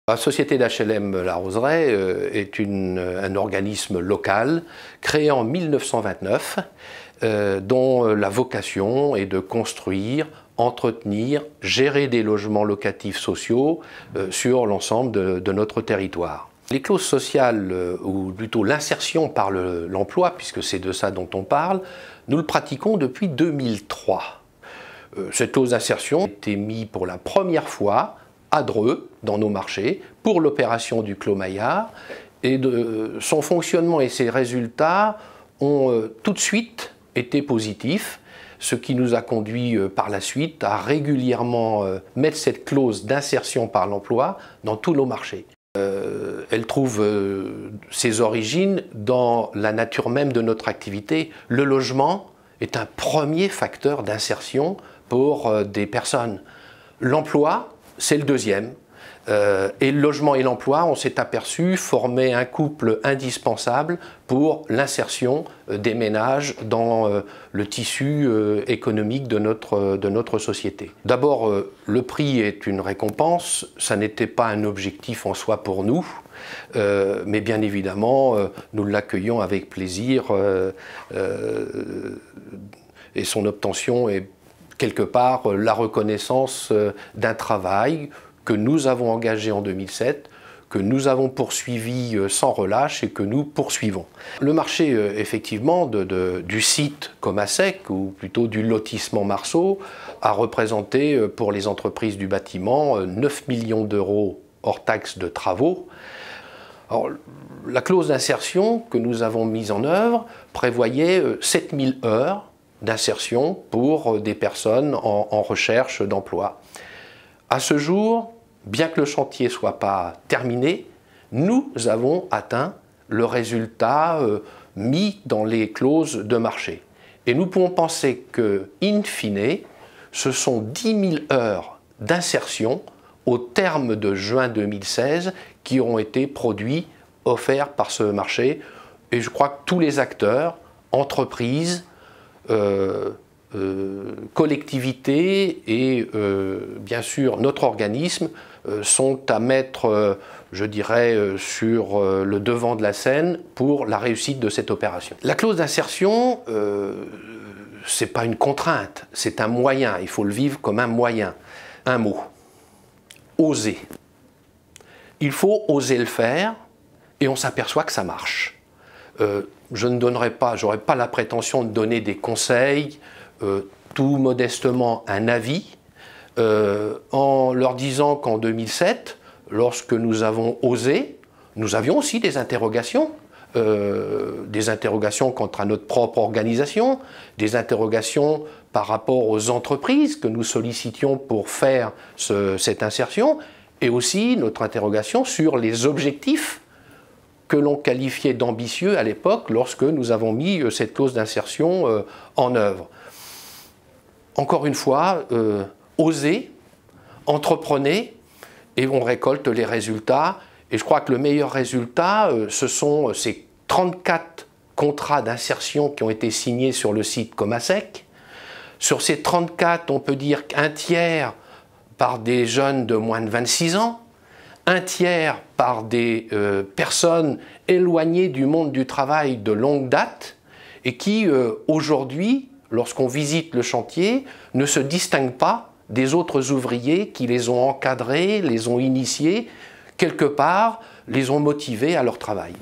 La société d'HLM La Roseraie est un organisme local créé en 1929 dont la vocation est de construire, entretenir, gérer des logements locatifs sociaux sur l'ensemble de notre territoire. Les clauses sociales, ou plutôt l'insertion par l'emploi, puisque c'est de ça dont on parle, nous le pratiquons depuis 2003. Cette clause d'insertion a été mise pour la première fois à Dreux, dans nos marchés, pour l'opération du Clos Maillard, et son fonctionnement et ses résultats ont tout de suite été positifs, ce qui nous a conduit par la suite à régulièrement mettre cette clause d'insertion par l'emploi dans tous nos marchés. Elle trouve ses origines dans la nature même de notre activité. Le logement est un premier facteur d'insertion pour des personnes. L'emploi, c'est le deuxième. Et le logement et l'emploi, on s'est aperçu, former un couple indispensable pour l'insertion des ménages dans le tissu économique de notre société. D'abord, le prix est une récompense, ça n'était pas un objectif en soi pour nous, mais bien évidemment, nous l'accueillons avec plaisir et son obtention est quelque part la reconnaissance d'un travail que nous avons engagé en 2007, que nous avons poursuivi sans relâche et que nous poursuivons. Le marché effectivement du site Comasec, ou plutôt du lotissement Marceau, a représenté pour les entreprises du bâtiment 9 millions d'euros hors taxes de travaux. Alors, la clause d'insertion que nous avons mise en œuvre prévoyait 7000 heures d'insertion pour des personnes en recherche d'emploi. À ce jour, bien que le chantier ne soit pas terminé, nous avons atteint le résultat mis dans les clauses de marché. Et nous pouvons penser que, in fine, ce sont 10 000 heures d'insertion au terme de juin 2016 qui auront été produits, offerts par ce marché. Et je crois que tous les acteurs, entreprises, collectivités et bien sûr notre organisme sont à mettre, je dirais, sur le devant de la scène pour la réussite de cette opération. La clause d'insertion, c'est pas une contrainte, c'est un moyen, il faut le vivre comme un moyen. Un mot, oser. Il faut oser le faire et on s'aperçoit que ça marche. Je ne donnerai pas, j'aurais pas la prétention de donner des conseils, tout modestement un avis, en leur disant qu'en 2007, lorsque nous avons osé, nous avions aussi des interrogations quant à notre propre organisation, des interrogations par rapport aux entreprises que nous sollicitions pour faire cette insertion, et aussi notre interrogation sur les objectifs que l'on qualifiait d'ambitieux à l'époque lorsque nous avons mis cette clause d'insertion en œuvre. Encore une fois, osez, entreprenez et on récolte les résultats. Et je crois que le meilleur résultat, ce sont ces 34 contrats d'insertion qui ont été signés sur le site Comasec. Sur ces 34, on peut dire qu'un tiers par des jeunes de moins de 26 ans, un tiers par des personnes éloignées du monde du travail de longue date et qui, aujourd'hui, lorsqu'on visite le chantier, ne se distinguent pas des autres ouvriers qui les ont encadrés, les ont initiés, quelque part, les ont motivés à leur travail.